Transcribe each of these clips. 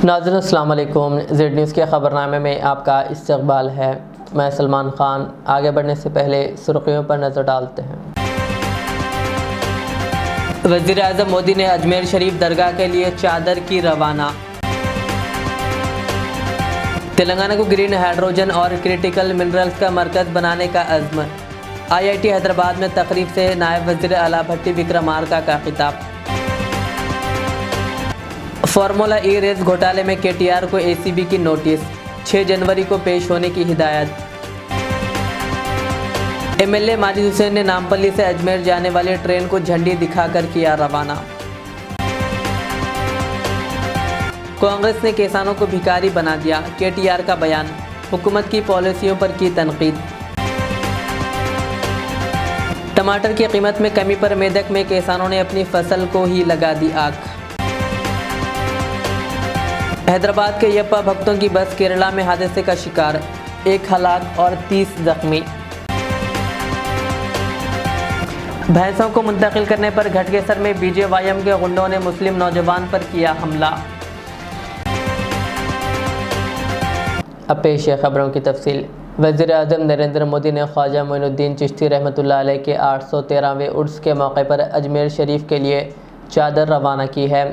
नाज़रीन अस्सलाम वालेकुम। ज़ेड न्यूज़ के ख़बरनामे में आपका इस्तक़बाल है। मैं सलमान ख़ान। आगे बढ़ने से पहले सुर्ख़ियों पर नज़र डालते हैं। वज़ीर आज़म मोदी ने अजमेर शरीफ दरगाह के लिए चादर की रवाना। तेलंगाना को ग्रीन हाइड्रोजन और क्रिटिकल मिनरल्स का मरकज़ बनाने का अज़्म। IIT हैदराबाद में तकरीब से नायब वज़ीर आला भट्टी विक्रमार्का का खिताब। फार्मूला ई रेस घोटाले में KTR को ACB की नोटिस, 6 जनवरी को पेश होने की हिदायत। MLA माजिद हुसैन ने नामपल्ली से अजमेर जाने वाली ट्रेन को झंडी दिखाकर किया रवाना। कांग्रेस ने किसानों को भिखारी बना दिया, KTR का बयान। हुकूमत की पॉलिसियों पर की तनकीद। टमाटर की कीमत में कमी पर मेदक में किसानों ने अपनी फसल को ही लगा दी आग। हैदराबाद के यप्पा भक्तों की बस केरला में हादसे का शिकार, 1 हलाक और 30 जख्मी। भैंसों को मुंतकिल करने पर घटकेसर में BJYM के गुंडों ने मुस्लिम नौजवान पर किया हमला। अब पेश है खबरों की तफसील। वज़ीर आज़म नरेंद्र मोदी ने ख्वाजा मोइनुद्दीन चिश्ती रहमतुल्लाह अलैह के 813वें उर्स के मौके पर अजमेर शरीफ के लिए चादर रवाना की है।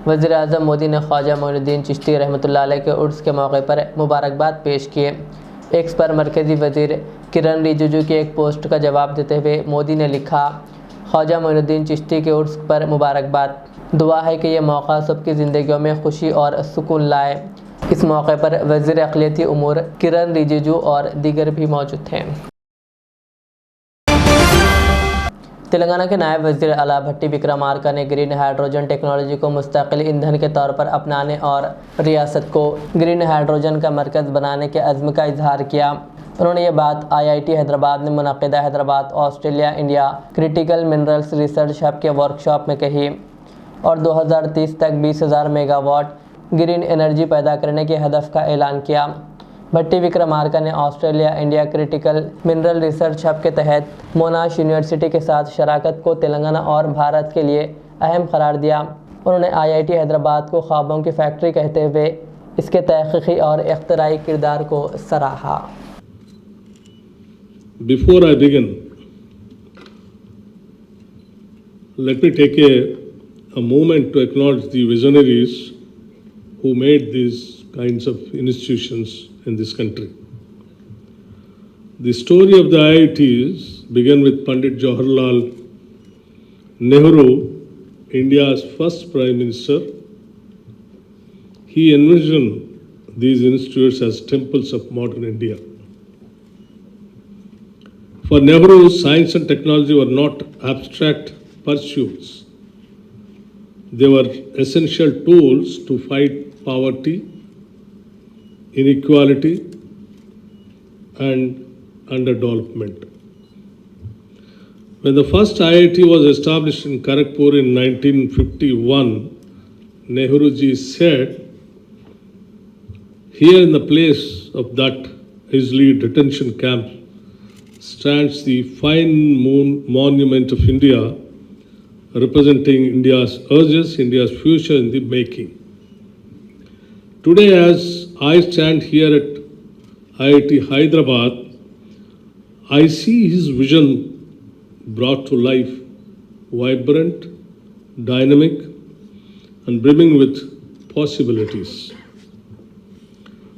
वज़ीर आज़म मोदी ने ख्वाजा मोइनुद्दीन चिश्ती रहमतुल्लाह अलैह के उर्स के मौके पर मुबारकबाद पेश किए। एक्स पर मरकज़ी वज़ीर किरण रिजिजू की एक पोस्ट का जवाब देते हुए मोदी ने लिखा, ख्वाजा मोइनुद्दीन चिश्ती के उर्स पर मुबारकबाद। दुआ है कि यह मौका सबकी ज़िंदगियों में खुशी और सुकून लाए। इस मौके पर वज़ीर अक़लियती उमूर किरण रिजिजू और दीगर भी मौजूद थे। तेलंगाना के नायब वज़ीर आला भट्टी विक्रमार्का ने ग्रीन हाइड्रोजन टेक्नोलॉजी को मुस्तकिल ईंधन के तौर पर अपनाने और रियासत को ग्रीन हाइड्रोजन का मरकज़ बनाने के अज़्म का इजहार किया। उन्होंने ये बात IIT हैदराबाद में मुनक़िदा Hyderabad Australia India critical minerals research hub के वर्कशॉप में कही और 2030 तक 20,000 मेगावाट ग्रीन एनर्जी पैदा करने के हदफ का ऐलान किया। भट्टी विक्रमार्का ने Australia India critical mineral research hub के तहत मोनाश यूनिवर्सिटी के साथ शराकत को तेलंगाना और भारत के लिए अहम करार दिया। उन्होंने IIT हैदराबाद को ख्वाबों की फैक्ट्री कहते हुए इसके तहक़ीक़ी और इख्तराई किरदार को सराहा। Before I begin, let me take a moment to acknowledge the visionaries who made these kinds of institutions in this country. The story of the IITs began with Pandit Jawaharlal Nehru, India's first Prime Minister. He envisioned these institutes as temples of modern India. For Nehru, science and technology were not abstract pursuits. They were essential tools to fight poverty, inequality, and underdevelopment. When the first IIT was established in Kharagpur in 1951, Nehruji said, "Here in the place of that Isley detention camp stands the fine monument of India, representing India's urges, India's future in the making." Today, as I stand here at IIT Hyderabad, I see his vision brought to life, vibrant, dynamic, and brimming with possibilities.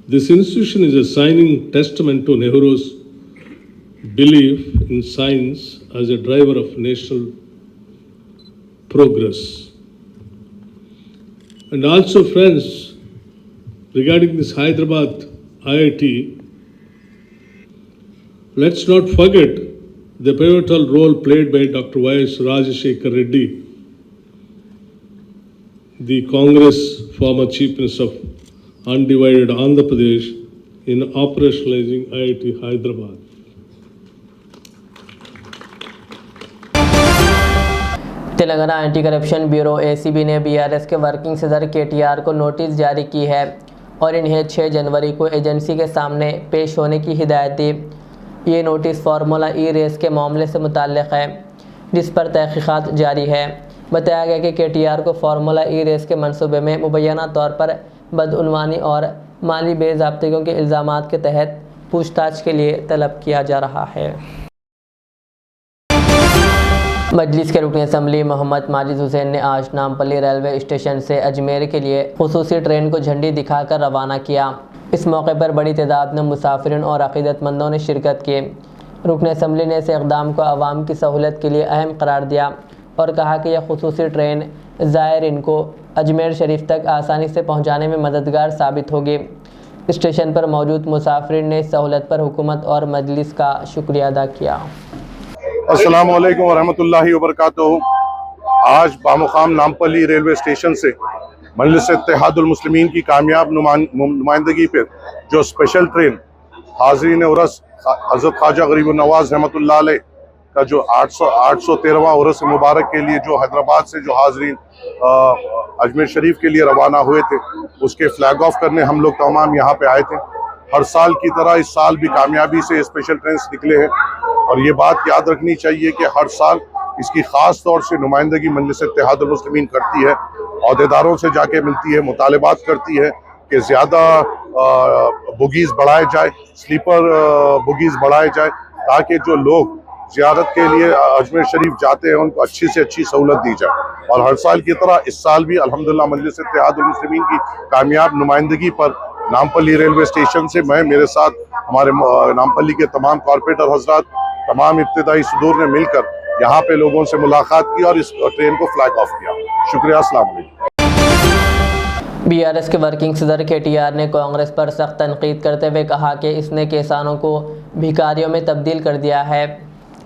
This institution is a shining testament to Nehru's belief in science as a driver of national progress. And also, friends, regarding this Hyderabad IIT, let's not forget the pivotal role played by Dr. Y.S. Rajashekar Reddy, the Congress former Chief Minister of undivided Andhra Pradesh, in operationalizing IIT Hyderabad. Telangana anti corruption bureau ACB ने BRS के working सदर KTR को notice जारी की है और इन्हें 6 जनवरी को एजेंसी के सामने पेश होने की हिदायत दी। ये नोटिस फार्मूला ई रेस के मामले से मुताल्लिक़ है जिस पर तहक़ीक़ात जारी है। बताया गया कि KTR को फार्मूला ई रेस के मंसूबे में मुबैना तौर पर बदउनवानी और माली बेज़ाब्तियों के इल्ज़ामात के तहत पूछताछ के लिए तलब किया जा रहा है। मजलिस के रुकन असम्बली मोहम्मद माजिद हुसैन ने आज नामपल्ली रेलवे स्टेशन से अजमेर के लिए खुसूसी ट्रेन को झंडी दिखाकर रवाना किया। इस मौके पर बड़ी तादाद में मुसाफिरीन और अक़ीदतमंदों ने शिरकत की। रुकन असम्बली ने इस इक़दाम को आवाम की सहूलत के लिए अहम करार दिया और कहा कि यह खुसूसी ट्रेन ज़ायरीन को अजमेर शरीफ तक आसानी से पहुँचाने में मददगार साबित होगी। स्टेशन पर मौजूद मुसाफिरीन ने इस सहूलत पर हुकूमत और मजलिस का शुक्रिया अदा किया। अस्सलामु अलैकुम वरहमतुल्लाहि वबरकातुहू। आज बामुकाम नामपल्ली रेलवे स्टेशन से मजलिस इत्तेहादुल मुस्लिमीन की कामयाब नुमाइंदगी पर जो स्पेशल ट्रेन हाज़रीन उरस हज़रत ख्वाजा गरीब नवाज़ रहमतुल्लाह अलैह का जो 813वां उरस मुबारक के लिए जो हैदराबाद से जो हाज़रीन अजमेर शरीफ के लिए रवाना हुए थे, उसके फ्लैग ऑफ करने हम लोग तमाम यहाँ पे आए थे। हर साल की तरह इस साल भी कामयाबी से स्पेशल ट्रेन निकले हैं और ये बात याद रखनी चाहिए कि हर साल इसकी ख़ास तौर से नुमाइंदगी मजलिस इत्तेहादुल मुस्लिमीन करती है, अहदेदारों से जाके मिलती है, मुतालबात करती है कि ज़्यादा बुगीज़ बढ़ाए जाए, स्लीपर बुगीज़ बढ़ाए जाए, ताकि जो लोग ज़ियारत के लिए अजमेर शरीफ जाते हैं उनको अच्छी से अच्छी सहूलत दी जाए। और हर साल की तरह इस साल भी अल्हम्दुलिल्लाह मजलिस इत्तेहादुल मुस्लिमीन की कामयाब नुमाइंदगी पर नामपल्ली रेलवे स्टेशन से मैं, मेरे साथ हमारे नामपल्ली के तमाम कॉरपोरेटर हजरात, तमाम इब्तिदाई सदूर ने मिलकर यहाँ पे लोगों से मुलाकात की और इस ट्रेन को फ्लैग ऑफ किया। शुक्रिया। अस्सलाम वालेकुम। BRS के वर्किंग सदर KTR ने कांग्रेस पर सख्त तनकीद करते हुए कहा कि इसने किसानों को भिखारियों में तब्दील कर दिया है।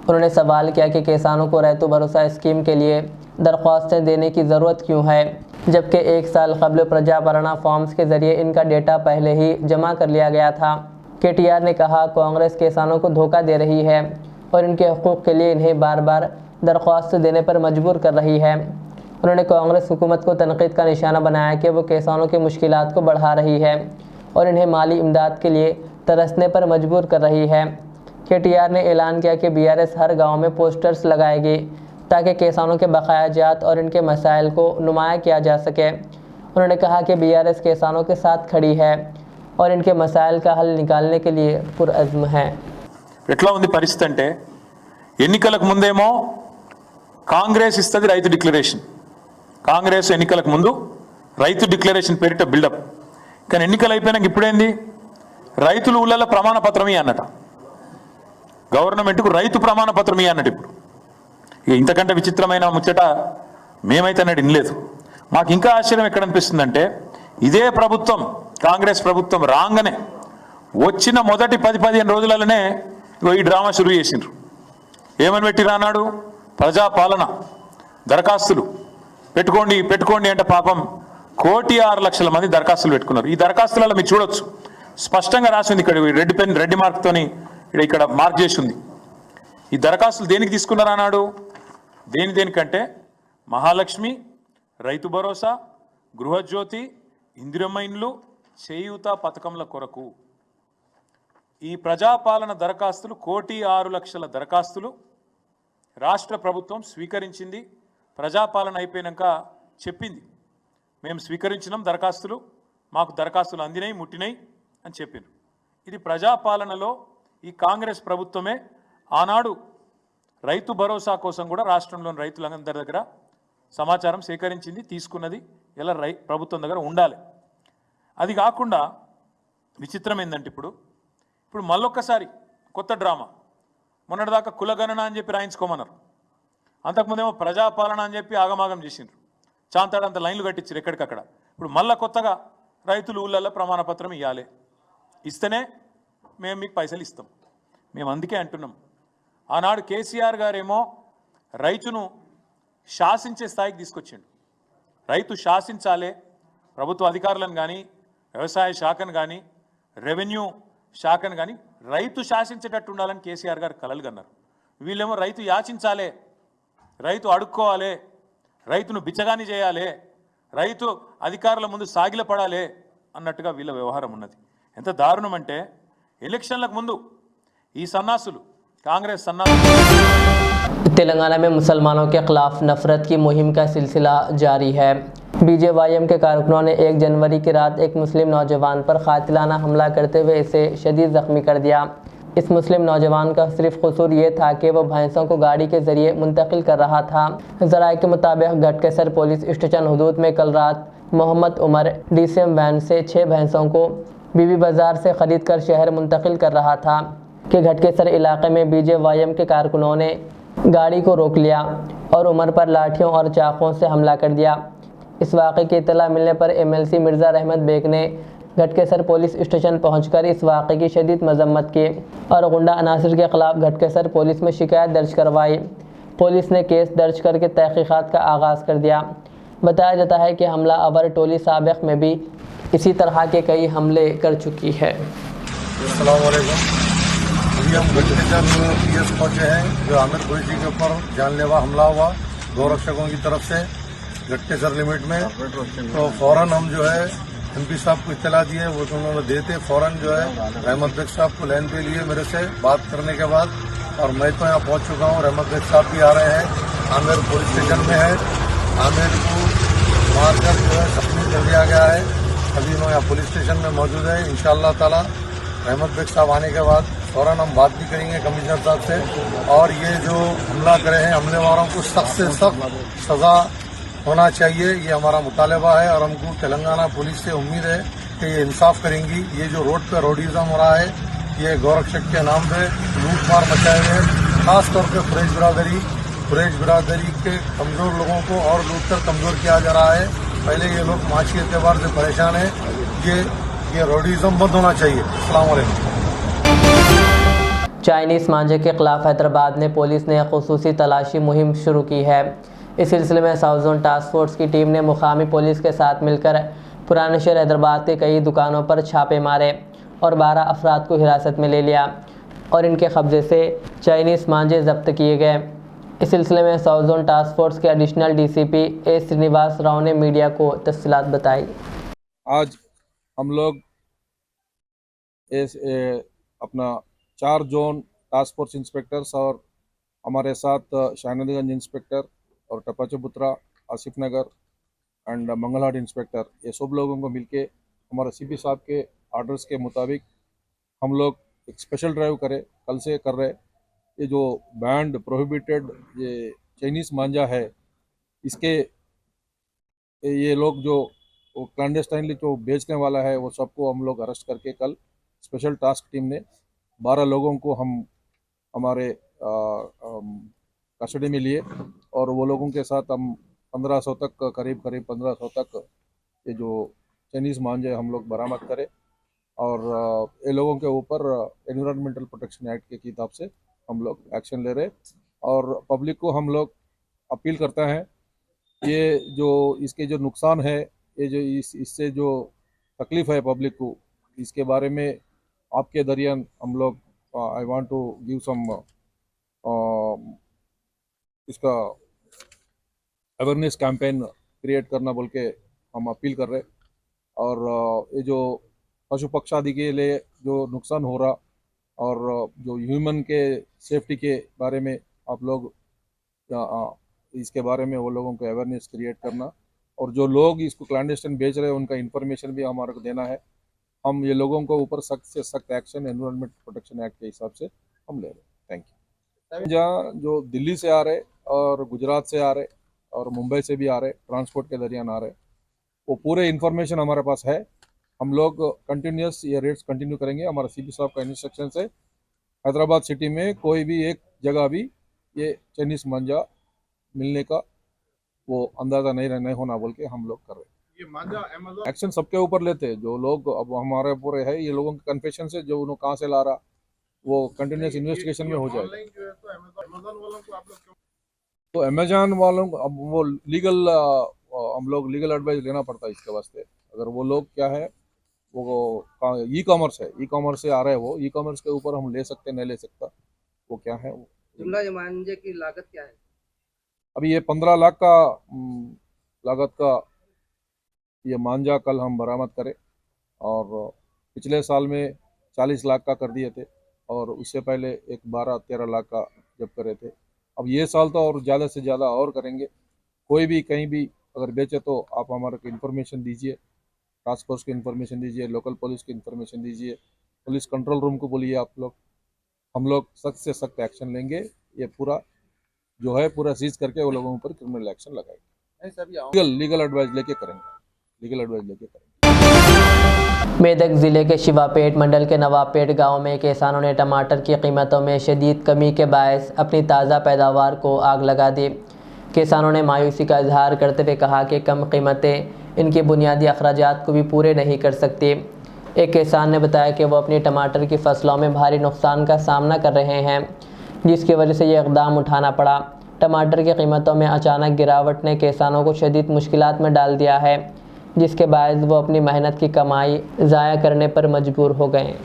उन्होंने सवाल किया कि किसानों को रैतु भरोसा स्कीम के लिए दरख्वास्तें देने की ज़रूरत क्यों है, जबकि 1 साल कबल प्रजापालना फॉर्म्स के ज़रिए इनका डेटा पहले ही जमा कर लिया गया था। KTR ने कहा कांग्रेस किसानों को धोखा दे रही है और इनके हकूक़ के लिए इन्हें बार बार दरख्वास्त देने पर मजबूर कर रही है। उन्होंने कांग्रेस हुकूमत को तनकीद का निशाना बनाया कि वो किसानों की मुश्किलात को बढ़ा रही है और इन्हें माली इमदाद के लिए तरसने पर मजबूर कर रही है। KTR ने ऐलान किया कि BRS हर गांव में पोस्टर्स लगाएगी ताकि किसानों के बकायाजात और इनके मसाइल को नुमाया किया जा सके। उन्होंने कहा कि BRS किसानों के साथ खड़ी है और इनके मसाइल का हल निकालने के लिए पुरअज़्म है। ఎట్లా ఉంది పరిస్థితి అంటే ఎన్నికలకు ముందేమో కాంగ్రెస్ ఇస్తది రైతు డిక్లరేషన్, కాంగ్రెస్ ఎన్నికలకు ముందు రైతు డిక్లరేషన్ పేరిట బిల్డప్, కానీ ఎన్నికలు అయిపోయినాక ఇప్పుడేంది రైతులు ఊళ్ళల్లో ప్రమాణ పత్రం అన్నట, గవర్నమెంట్కు రైతు ప్రమాణ పత్రం అన్నట్టు. ఇప్పుడు ఇక ఇంతకంటే విచిత్రమైన ముచ్చట మేమైతే అన్నట్టు వినలేదు. మాకు ఇంకా ఆశ్చర్యం ఎక్కడ అనిపిస్తుందంటే ఇదే ప్రభుత్వం కాంగ్రెస్ ప్రభుత్వం రాగానే వచ్చిన మొదటి 10-15 రోజులలోనే ఈ డ్రామా షురూ చేసిండ్రు. ఏమని పెట్టి రానాడు ప్రజాపాలన దరఖాస్తులు పెట్టుకోండి అంటే పాపం 1,06,00,000 మంది దరఖాస్తులు పెట్టుకున్నారు. ఈ దరఖాస్తులలో మీరు చూడొచ్చు స్పష్టంగా రాసింది, ఇక్కడ రెడ్ మార్క్తోని ఇక్కడ మార్క్ చేసి ఉంది. ఈ దరఖాస్తులు దేనికి తీసుకున్నారు అన్నాడు, దేనికంటే మహాలక్ష్మి, రైతు భరోసా, గృహజ్యోతి, ఇందిరమ్మ ఇండ్లు, చేయూత పథకంల కొరకు ఈ ప్రజాపాలన దరఖాస్తులు 1,06,00,000 దరఖాస్తులు రాష్ట్ర ప్రభుత్వం స్వీకరించింది. ప్రజాపాలన అయిపోయినాక చెప్పింది మేము స్వీకరించినాం దరఖాస్తులు, మాకు దరఖాస్తులు అందినాయి, ముట్టినాయి అని చెప్పింది. ఇది ప్రజాపాలనలో ఈ కాంగ్రెస్ ప్రభుత్వమే ఆనాడు రైతు భరోసా కోసం కూడా రాష్ట్రంలోని రైతులందరి దగ్గర సమాచారం సేకరించింది, తీసుకున్నది. ఇలా ప్రభుత్వం దగ్గర ఉండాలి. అది కాకుండా విచిత్రం ఏంటంటే ఇప్పుడు మళ్ళొక్కసారి కొత్త డ్రామా. మొన్నటిదాకా కులగణన అని చెప్పి రాయించుకోమన్నారు, అంతకుముందేమో ప్రజాపాలన అని చెప్పి ఆగమాగం చేసిండ్రు, చాంతాడంత లైన్లు కట్టించారు ఎక్కడికక్కడ. ఇప్పుడు మళ్ళీ కొత్తగా రైతులు ఊళ్ళల్లో ప్రమాణపత్రం ఇవ్వాలి, ఇస్తేనే మేము మీకు పైసలు ఇస్తాం. మేము అందుకే అంటున్నాం, ఆనాడు కేసీఆర్ గారేమో రైతును శాసించే స్థాయికి తీసుకొచ్చిండు. రైతు శాసించాలే, ప్రభుత్వ అధికారులను కానీ, వ్యవసాయ శాఖను కానీ, రెవెన్యూ శాఖను కానీ రైతు శాసించేటట్టు ఉండాలని కేసీఆర్ గారు కలలు కన్నారు. వీళ్ళేమో రైతు యాచించాలే, రైతు అడుక్కోవాలి, రైతును బిచ్చగాని చేయాలి, రైతు అధికారుల ముందు సాగిలపడాలి అన్నట్టుగా వీళ్ళ వ్యవహారం ఉన్నది. ఎంత దారుణం అంటే ఎలక్షన్లకు ముందు ఈ సన్నాసులు कांग्रेस सन्ना तेलंगाना में मुसलमानों के खिलाफ नफरत की मुहिम का सिलसिला जारी है। बीजेवाईएम के कारकुनों ने 1 जनवरी की रात एक मुस्लिम नौजवान पर कातिलाना हमला करते हुए इसे शदीद जख्मी कर दिया। इस मुस्लिम नौजवान का सिर्फ कसूर ये था कि वह भैंसों को गाड़ी के जरिए मुंतकिल कर रहा था। ज़राए के मुताबिक घटकेसर पुलिस स्टेशन हदूद में कल रात मोहम्मद उमर डीसीएम वैन से 6 भैंसों को बीबी बाजार से खरीद कर शहर मुंतकिल कर रहा था कि घटकेसर इलाके में बीजेवाईएम के कारकुनों ने गाड़ी को रोक लिया और उमर पर लाठियों और चाकुओं से हमला कर दिया। इस वाक़े की इत्तला मिलने पर एमएलसी मिर्ज़ा रहमत बेग ने घटकेसर पुलिस स्टेशन पहुंचकर इस वाक़े की शदीद मजम्मत की और गुंडा अनासिर के खिलाफ घटकेसर पुलिस में शिकायत दर्ज करवाई। पुलिस ने केस दर्ज करके तहकीक़ात का आगाज़ कर दिया। बताया जाता है कि हमला आवर टोली साबिक़ में भी इसी तरह के कई हमले कर चुकी है। अस्सलाम वालेकुम। अभी हम घटकेसर पीएस पहुंचे हैं जो आमिर कुरैशी के ऊपर जानलेवा हमला हुआ गौरक्षकों की तरफ से घटकेसर लिमिट में। तो फौरन हम जो है एमपी साहब को इत्तला दिए, वो तो उन्होंने देते फौरन जो है रहमत बेग साहब को लाइन पे लिए मेरे से बात करने के बाद, और मैं तो यहाँ पहुंच चुका हूँ। रहमत बेग साहब भी आ रहे हैं, आमिर पुलिस स्टेशन में है। आमिर को मारकर जो है जख्मी कर दिया गया है। अभी मैं यहाँ पुलिस स्टेशन में मौजूद है। इंशाअल्लाह ताला रहमत बेग साहब आने के बाद फौरन हम बात भी करेंगे कमिश्नर साहब से, और ये जो हमला करे हैं हमले वालों को सख्त से सख्त सजा होना चाहिए, ये हमारा मुतालबा है। और हमको तेलंगाना पुलिस से उम्मीद है कि ये इंसाफ करेंगी। ये जो रोड पे रोडिज्म हो रहा है, ये गौरक्षक के नाम पे लूट मार मचाए हुए, खास तौर पे कुरैश बिरादरी के कमजोर लोगों को और लूट कर कमजोर किया जा रहा है। पहले ये लोग माशी एतबार से परेशान है, ये रोडिज्म बंद होना चाहिए। अस्सलाम वालेकुम। चाइनीज़ मांझे के खिलाफ हैदराबाद में पुलिस ने खुसूसी तलाशी मुहिम शुरू की है। इस सिलसिले में साउथ जोन टास्क फोर्स की टीम ने मुकामी पुलिस के साथ मिलकर पुराने शहर हैदराबाद के कई दुकानों पर छापे मारे और 12 अफराद को हिरासत में ले लिया और इनके कब्जे से चाइनीज़ मांझे जब्त किए गए। इस सिलसिले में साउथ जोन टास्क फोर्स के एडिशनल डीसीपी ए श्रीनिवास राव ने मीडिया को तफसीलात बताई। आज हम लोग अपना 4 जोन टास्क फोर्स इंस्पेक्टर्स और हमारे साथ शाहनदीगंज इंस्पेक्टर और टपाचपुत्रा, आसिफ नगर एंड मंगलहाट इंस्पेक्टर, ये सब लोगों को मिलके हमारे सीपी साहब के आर्डर्स के मुताबिक हम लोग एक स्पेशल ड्राइव कल से कर रहे। ये जो बैंड प्रोहिबिटेड ये चाइनीज़ मांझा है, इसके ये लोग जो क्लैंडस्टाइनली जो बेचने वाला है वो सबको हम लोग अरेस्ट करके कल स्पेशल टास्क टीम ने 12 लोगों को हम हमारे कस्टडी में लिए और वो लोगों के साथ हम 1500 तक करीब 1500 तक ये जो चाइनीज़ मांझे हम लोग बरामद करें और ये लोगों के ऊपर एनवायरमेंटल प्रोटेक्शन एक्ट के किताब से हम लोग एक्शन ले रहे। और पब्लिक को हम लोग अपील करते हैं, ये जो इसके जो नुकसान है, ये जो इससे जो तकलीफ़ है पब्लिक को, इसके बारे में आपके दरियान हम लोग I want to give some इसका अवेयरनेस कैंपेन क्रिएट करना बोल के हम अपील कर रहे। और ये जो पशु पक्षादि के लिए जो नुकसान हो रहा और जो ह्यूमन के सेफ्टी के बारे में आप लोग इसके बारे में वो लोगों को अवेयरनेस क्रिएट करना, और जो लोग इसको क्लैंडस्टाइन बेच रहे हैं उनका इन्फॉर्मेशन भी हमारे को देना है। हम ये लोगों को ऊपर सख्त से सख्त एक्शन एनवायरमेंट प्रोटेक्शन एक्ट के हिसाब से हम ले रहे हैं। Thank you. जहाँ जो दिल्ली से आ रहे और गुजरात से आ रहे और मुंबई से भी आ रहे, ट्रांसपोर्ट के दरियान आ रहे, वो पूरे इन्फॉर्मेशन हमारे पास है। हम लोग कंटिन्यूस ये रेट्स कंटिन्यू करेंगे। हमारा सीपी साहब का इंस्ट्रक्शन से हैदराबाद सिटी में कोई भी एक जगह भी ये चाइनीज़ मांझा मिलने का वो अंदाज़ा नहीं होना बोल के हम लोग कर रहे हैं। ये मांझा एक्शन सबके ऊपर लेते हैं। जो लोग अब हमारे पूरे है, ये लोगों के कन्फेशन से जो उन्होंने कहाँ से ला रहा वो कंटिन्यूस इन्वेस्टिगेशन में हो जाएगा। तो अमेजॉन वालों को अब वो लीगल हम लोग लीगल एडवाइस लेना पड़ता है इसके वास्ते। अगर वो लोग क्या है वो ई कॉमर्स है, ई कॉमर्स से आ रहे हैं, वो ई कॉमर्स के ऊपर हम ले सकते नहीं ले सकता, वो क्या है वो जुमला मांझे की लागत क्या है? अभी ये 15 लाख का लागत का ये मांझा कल हम बरामद करें और पिछले साल में 40 लाख का कर दिए थे और उससे पहले एक 12-13 लाख का जब्त करे थे। अब ये साल तो और ज़्यादा से ज़्यादा और करेंगे। कोई भी कहीं भी अगर बेचे तो आप हमारे को इन्फॉर्मेशन दीजिए, टास्क फोर्स को इन्फॉर्मेशन दीजिए, लोकल पुलिस को इन्फॉर्मेशन दीजिए, पुलिस कंट्रोल रूम को बोलिए आप लोग, हम लोग सख्त से सख्त एक्शन लेंगे। ये पूरा जो है पूरा सीज करके वो लोगों पर क्रिमिनल एक्शन लगाएंगे। लीगल एडवाइस लेके करेंगे, लीगल एडवाइस लेके करेंगे। मेदक जिले के शिवापेट मंडल के नवाबपेट गांव में किसानों ने टमाटर की कीमतों में शदीद कमी के बायस अपनी ताज़ा पैदावार को आग लगा दी। किसानों ने मायूसी का इजहार करते हुए कहा कि कम कीमतें इनके बुनियादी अखराजात को भी पूरे नहीं कर सकती। एक किसान ने बताया कि वो अपनी टमाटर की फसलों में भारी नुकसान का सामना कर रहे हैं, जिसकी वजह से ये इक़दाम उठाना पड़ा। टमाटर की कीमतों में अचानक गिरावट ने किसानों को शदीद मुश्किलात में डाल दिया है, जिसके बाद वो अपनी मेहनत की कमाई ज़ाया करने पर मजबूर हो गए।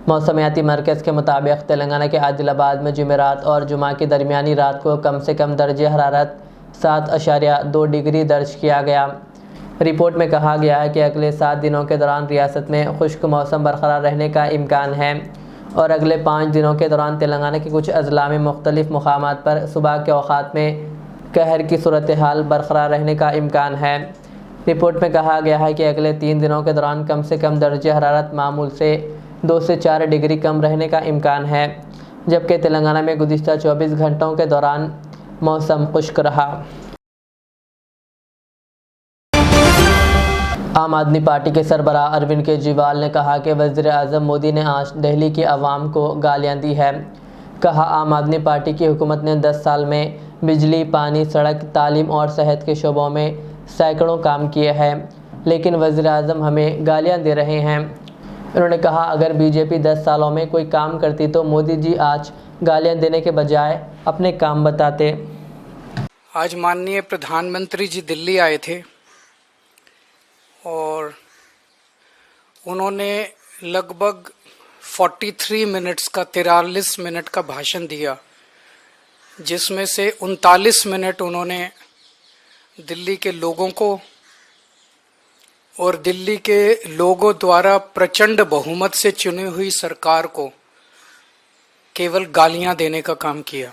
मौसमियाती मरकज़ के मुताबिक तेलंगाना के आदिलाबाद में जुमेरात और जुमा की दरमियानी रात को कम से कम दर्जे हरारत 7.2 डिग्री दर्ज किया गया। रिपोर्ट में कहा गया है कि अगले 7 दिनों के दौरान रियासत में खुश्क मौसम बरकरार रहने का इम्कान है और अगले 5 दिनों के दौरान तेलंगाना के कुछ अजला में मुख्तलिफ मकामात पर सुबह के औक़ात में कहर की सूरत हाल बरकरार रहने का इम्कान है। रिपोर्ट में कहा गया है कि अगले 3 दिनों के दौरान कम से कम दर्जे हरारत मामूल से 2 से 4 डिग्री कम रहने का इम्कान है, जबकि तेलंगाना में गुज़िश्ता 24 घंटों के दौरान मौसम खुश्क रहा। आम आदमी पार्टी के सरबराह अरविंद केजरीवाल ने कहा कि वज़ीर आज़म मोदी ने आज दिल्ली की आवाम को गालियां दी है। कहा, आम आदमी पार्टी की हुकूमत ने 10 साल में बिजली, पानी, सड़क, तालीम और सेहत के शोबों में सैकड़ों काम किए हैं, लेकिन वज़ीर आज़म हमें गालियां दे रहे हैं। उन्होंने कहा, अगर बीजेपी 10 सालों में कोई काम करती तो मोदी जी आज गालियां देने के बजाय अपने काम बताते। आज माननीय प्रधानमंत्री जी दिल्ली आए थे और उन्होंने लगभग 43 मिनट्स का 43 मिनट का भाषण दिया, जिसमें से 39 मिनट उन्होंने दिल्ली के लोगों को और दिल्ली के लोगों द्वारा प्रचंड बहुमत से चुनी हुई सरकार को केवल गालियां देने का काम किया।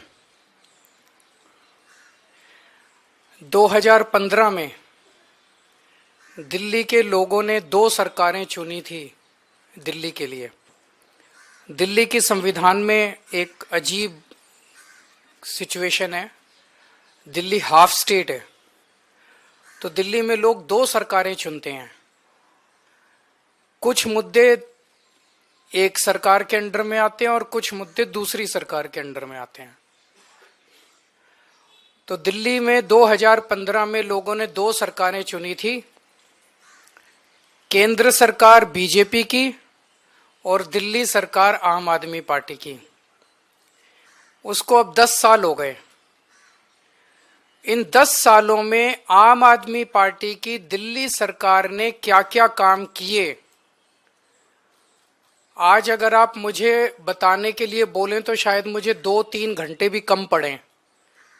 2015 में दिल्ली के लोगों ने 2 सरकारें चुनी थी दिल्ली के लिए। दिल्ली की संविधान में एक अजीब सिचुएशन है, दिल्ली हाफ स्टेट है, तो दिल्ली में लोग 2 सरकारें चुनते हैं। कुछ मुद्दे एक सरकार के अंडर में आते हैं और कुछ मुद्दे दूसरी सरकार के अंडर में आते हैं। तो दिल्ली में 2015 में लोगों ने 2 सरकारें चुनी थी, केंद्र सरकार बीजेपी की और दिल्ली सरकार आम आदमी पार्टी की। उसको अब 10 साल हो गए। इन 10 सालों में आम आदमी पार्टी की दिल्ली सरकार ने क्या क्या काम किए, आज अगर आप मुझे बताने के लिए बोलें तो शायद मुझे 2-3 घंटे भी कम पड़े।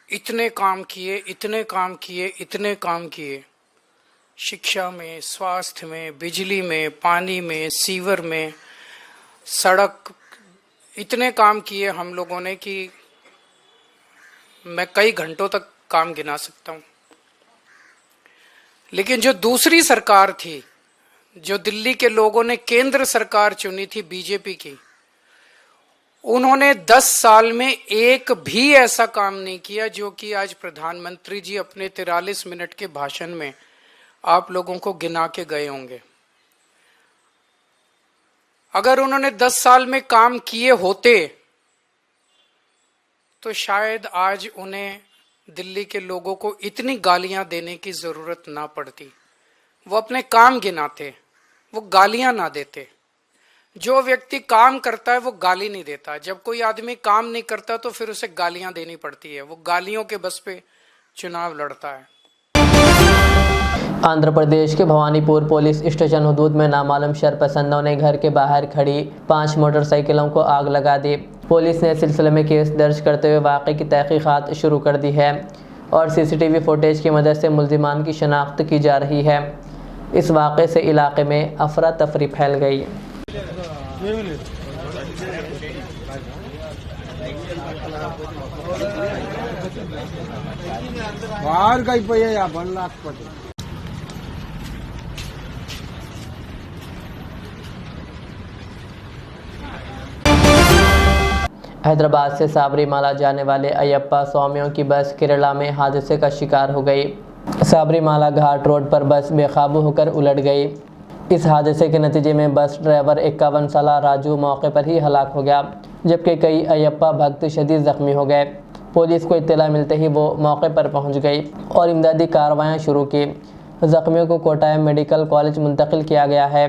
इतने काम किए, इतने काम किए, इतने काम किए, शिक्षा में, स्वास्थ्य में, बिजली में, पानी में, सीवर में, सड़क, इतने काम किए हम लोगों ने कि मैं कई घंटों तक काम गिना सकता हूं। लेकिन जो दूसरी सरकार थी, जो दिल्ली के लोगों ने केंद्र सरकार चुनी थी बीजेपी की, उन्होंने 10 साल में एक भी ऐसा काम नहीं किया जो कि आज प्रधानमंत्री जी अपने 43 मिनट के भाषण में आप लोगों को गिना के गए होंगे। अगर उन्होंने 10 साल में काम किए होते तो शायद आज उन्हें दिल्ली के लोगों को इतनी गालियां देने की जरूरत ना पड़ती। वो अपने काम गिनाते, वो गालियां ना देते। जो व्यक्ति काम करता है वो गाली नहीं देता। जब कोई आदमी काम नहीं करता तो फिर उसे गालियां देनी पड़ती है। वो गालियों के बस पे चुनाव लड़ता है। आंध्र प्रदेश के भवानीपुर पुलिस स्टेशन हदूद में नामालूम शरपसंदों ने घर के बाहर खड़ी 5 मोटरसाइकिलों को आग लगा दी। पुलिस ने सिलसिले में केस दर्ज करते हुए वाक़े की तहकीकात शुरू कर दी है और सीसीटीवी फुटेज की मदद से मुल्जिमान की शनाख्त की जा रही है। इस वाक़े से इलाके में अफरा तफरी फैल गई। बाहर का या बन हास्पिटल हैदराबाद से साबरीमाला जाने वाले अयप्पा स्वामियों की बस केरला में हादसे का शिकार हो गई। साबरीमाला घाट रोड पर बस बेकाबू होकर उलट गई। इस हादसे के नतीजे में बस ड्राइवर 51 साल राजू मौके पर ही हलाक हो गया, जबकि कई अयप्पा भक्त शदीद जख्मी हो गए। पुलिस को इत्तला मिलते ही वो मौके पर पहुंच गई और इमदादी कार्रवाइयाँ शुरू की। जख्मियों को कोटायम मेडिकल कॉलेज मुंतकिल किया गया है।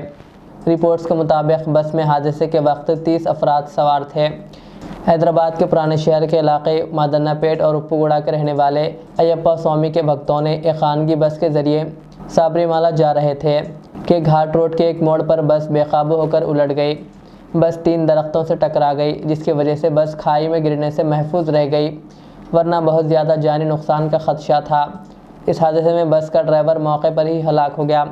रिपोर्ट्स के मुताबिक बस में हादसे के वक्त 30 अफराद सवार थे। हैदराबाद के पुराने शहर के इलाके मादन्नापेट और उप्पुगुड़ा के रहने वाले अयप्पा स्वामी के भक्तों ने एक खानगी बस के ज़रिए साबरीमाला जा रहे थे कि घाट रोड के एक मोड़ पर बस बेकाबू होकर उलट गई। बस 3 दरख्तों से टकरा गई, जिसकी वजह से बस खाई में गिरने से महफूज रह गई, वरना बहुत ज़्यादा जानी नुकसान का खदशा था। इस हादसे में बस का ड्राइवर मौके पर ही हलाक हो गया,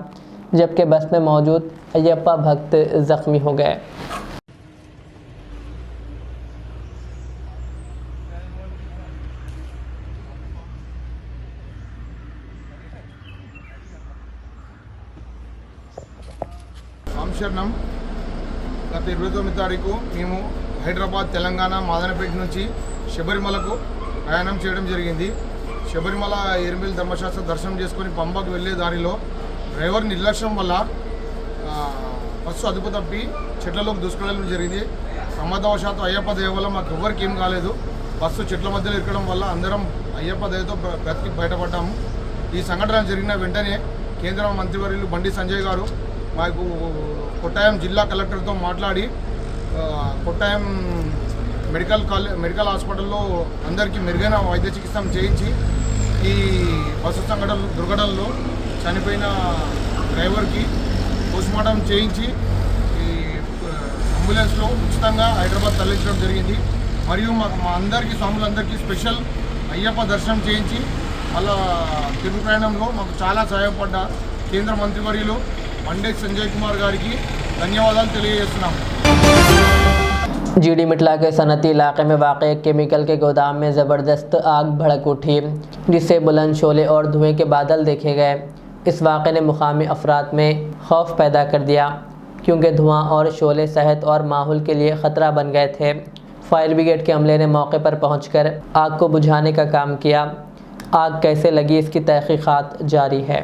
जबकि बस में मौजूद अयप्पा भक्त ज़ख्मी हो गए। శరణం గత 29వ తారీఖు మేము హైదరాబాద్ తెలంగాణ మాదనపేట నుంచి శబరిమలకు ప్రయాణం చేయడం జరిగింది. శబరిమల ఎరుమేలి ధర్మశాస్త్ర దర్శనం చేసుకొని పంబకు వెళ్ళే దారిలో డ్రైవర్ నిర్లక్ష్యం వల్ల బస్సు అదుపు తప్పి చెట్లలోకి దూసుకెళ్ళడం జరిగింది. ప్రమాదవశాత్తు అయ్యప్ప దయ వల్ల మాకు ఎవరికి ఏం కాలేదు. బస్సు చెట్ల మధ్యలో ఇరకడం వల్ల అందరం అయ్యప్ప దయతో బ్రతికి బయటపడ్డాము. ఈ సంఘటన జరిగిన వెంటనే కేంద్ర మంత్రివర్యులు బండి సంజయ్ గారు మాకు కొట్టాయం జిల్లా కలెక్టర్తో మాట్లాడి కొట్టాయం మెడికల్ హాస్పిటల్లో అందరికీ మెరుగైన వైద్య చికిత్స చేయించి ఈ బస్సు దుర్ఘటనలో చనిపోయిన డ్రైవర్కి పోస్ట్మార్టం చేయించి ఈ అంబులెన్స్లో ఉచితంగా హైదరాబాద్ తరలించడం జరిగింది. మరియు మా అందరికీ స్వాములందరికీ స్పెషల్ అయ్యప్ప దర్శనం చేయించి అలా తిరుగు ప్రయాణంలో మాకు చాలా సహాయపడ్డ కేంద్ర మంత్రివర్యులు బండి संजय कुमार गारी की धन्यवाद తెలియజేస్తున్నాము। जीडी मिटला के सनती इलाके में वाक़ केमिकल के गोदाम में ज़बरदस्त आग भड़क उठी, जिससे बुलंद शोले और धुएं के बादल देखे गए। इस वाक़े ने मुकामी अफराद में खौफ पैदा कर दिया, क्योंकि धुआं और शोले सेहत और माहौल के लिए ख़तरा बन गए थे। फायर ब्रिगेड के अमले ने मौके पर पहुंचकर आग को बुझाने का काम किया। आग कैसे लगी, इसकी तहकीकात जारी है।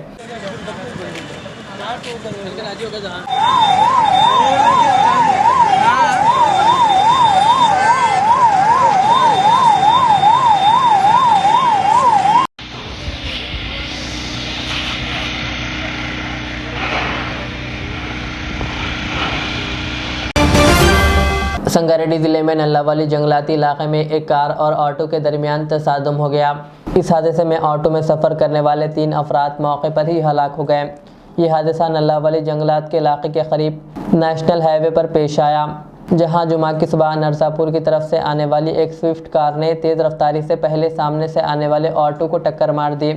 संगारेड्डी ज़िले में नल्लावाली जंगलाती इलाके में एक कार और ऑटो के दरमियान तसादम हो गया। इस हादसे में ऑटो में सफ़र करने वाले 3 अफराद मौके पर ही हलाक हो गए। ये हादसा नल्लावाली जंगलात के इलाके के करीब नेशनल हाईवे पर पेश आया, जहां जुमा की सुबह नरसापुर की तरफ से आने वाली एक स्विफ्ट कार ने तेज़ रफ्तारी से पहले सामने से आने वाले ऑटो को टक्कर मार दी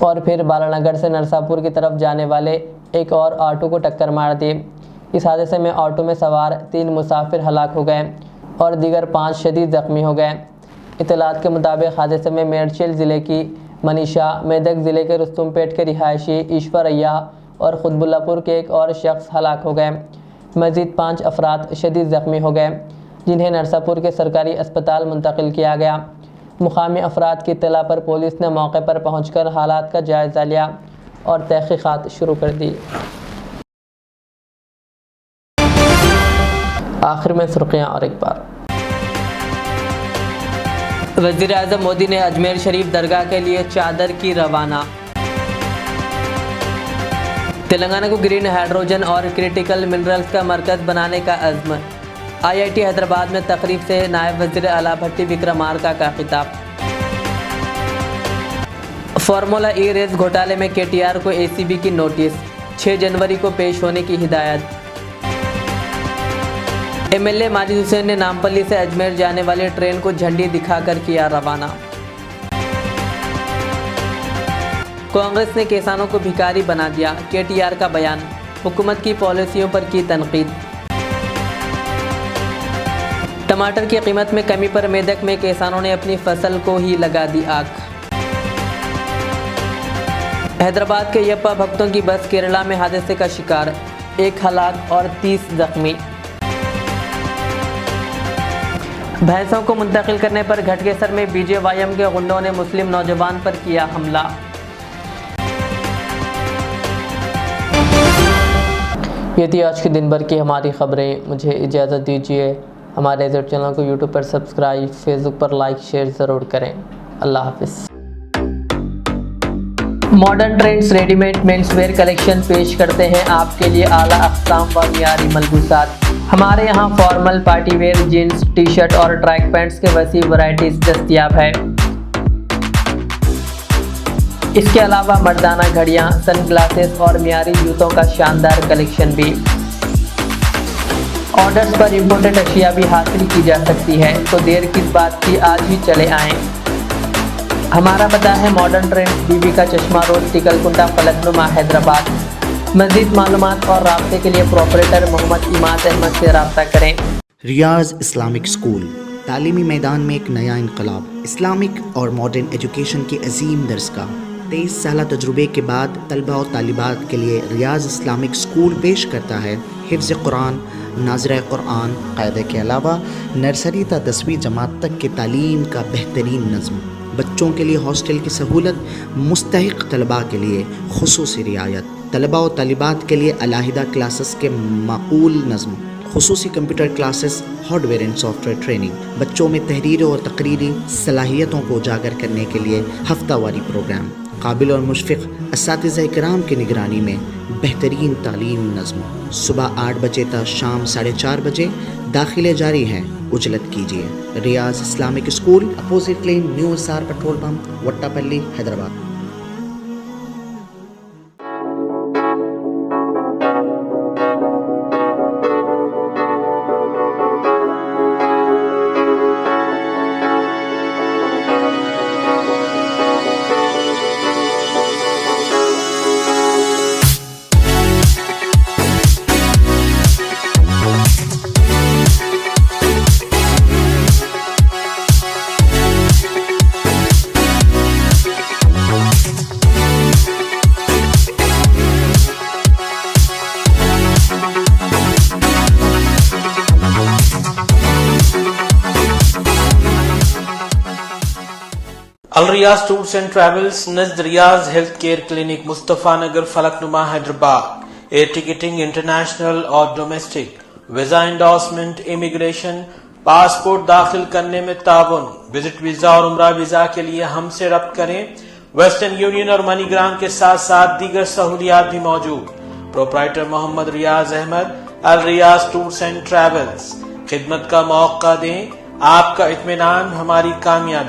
और फिर बालानगर से नरसापुर की तरफ जाने वाले एक और ऑटो को टक्कर मार दी। इस हादसे में ऑटो में सवार 3 मुसाफिर हलाक हो गए और दीगर 5 शदीद ज़ख्मी हो गए। इत्तलात के मुताबिक हादसे में मेरचल ज़िले की मनीषा, मेदक ज़िले के रुस्तुमपेट के रिहायशी ईश्वरैया और खुतबुल्लापुर के एक और शख्स हलाक हो गए। मज़ीद 5 अफराद शदीद ज़ख्मी हो गए, जिन्हें नरसापुर के सरकारी अस्पताल मुंतकिल किया गया। मुकामी अफराद की इत्तला पर पुलिस ने मौके पर पहुंचकर हालात का जायज़ा लिया और तहकीकात शुरू कर दी। आखिर में सुर्खियाँ और एक बार। वज़ीर-ए-आज़म मोदी ने अजमेर शरीफ दरगाह के लिए चादर की रवाना। तेलंगाना को ग्रीन हाइड्रोजन और क्रिटिकल मिनरल्स का मरकज़ बनाने का अज़्म। IIT हैदराबाद में तकरीब से नायब वज़ीर आला भट्टी विक्रमार्का का खिताब। फार्मूला ई रेस घोटाले में केटीआर को एसीबी की नोटिस, 6 जनवरी को पेश होने की हिदायत। एमएलए माजिद हुसैन ने नामपल्ली से अजमेर जाने वाली ट्रेन को झंडी दिखाकर किया रवाना। कांग्रेस ने किसानों को भिखारी बना दिया, केटीआर का बयान, हुकूमत की पॉलिसियों पर की तनकीद। टमाटर की कीमत में कमी पर मेदक में किसानों ने अपनी फसल को ही लगा दी आग। हैदराबाद के यप्पा भक्तों की बस केरला में हादसे का शिकार, 1 हलाक और 30 जख्मी। भैंसों को मुंतकिल करने पर घटकेसर में बीजेवाईएम के गुंडों ने मुस्लिम नौजवान पर किया हमला। ये थी आज के दिन भर की हमारी खबरें। मुझे इजाज़त दीजिए। हमारे यूट्यूब चैनल को यूट्यूब पर सब्सक्राइब, फेसबुक पर लाइक शेयर ज़रूर करें। अल्लाह हाफिज़। Modern trends readymade menswear collection पेश करते हैं आपके लिए आला अक़साम व मियारी मलबूसात। हमारे यहाँ formal, party wear, jeans, T shirt और ट्रैक पैंट्स के वसी वैरायटीज दस्तयाब है। इसके अलावा मर्दाना घड़ियाँ, सनग्लासेस और मियारी जूतों का शानदार कलेक्शन भी। ऑर्डर्स पर इम्पोर्टेड अशिया भी हासिल की जा सकती है, तो देर किस बात की, आज ही चले आएँ। हमारा पता है मॉडर्न ट्रेंड्स, बीबी का चश्मा रोड, टिकलकुंटा, फलकनुमा, हैदराबाद। मज़ीद मालूमात और राब्ते के लिए प्रोपरेटर मोहम्मद इमाद अहमद से रब्ता करें। रियाज इस्लामिक स्कूल, तालीमी मैदान में एक नया इनकलाब। इस्लामिक और मॉडर्न एजुकेशन की अजीम दरसगाह। 23 साल तजुर्बे के बाद तलबा और तालिबात के लिए रियाज इस्लामिक स्कूल पेश करता है हिफ्ज़ कुरान, नाज़िरा कुरान क़ायदे के अलावा नर्सरी ta 10वीं जमात तक की तालीम का बेहतरीन नज़्म। बच्चों के लिए हॉस्टल की सहूलत, मुस्तहिक़ तलबा के लिए खुसूसी रियायत, तलबा और तालिबात के लिए अलहदा क्लासेस के माकूल नज़्म, खुसूसी computer classes, hardware and software training. बच्चों में तहरीर और तकरीरी सलाहियतों को उजागर करने के लिए हफ्तावारी प्रोग्राम। काबिल और मुशफ़िक़ असातिज़ा इकराम की निगरानी में बेहतरीन तालीम नज़्म। सुबह 8 बजे तक शाम 4:30 बजे दाखिले जारी हैं, उजलत कीजिए। Riyaz Islamic school, opposite lane, new SR petrol pump, Wattepally, Hyderabad. Al Riyaz tours and travels, नज़द Riyaz health care clinic, Mustafa Nagar, Falaknuma, Hyderabad. Air ticketing international और domestic, visa endorsement, immigration, passport दाखिल करने में ताउन, विजिट वीजा और उम्रा वीजा के लिए हमसे रब्त करें। वेस्टर्न यूनियन और मनीग्राम के साथ साथ दीगर सहूलियात भी मौजूद। Proprietor Mohammad Riyaz Ahmad, Al Riyaz tours and travels. खिदमत का मौका दें, आपका इत्मीनान हमारी कामयाबी।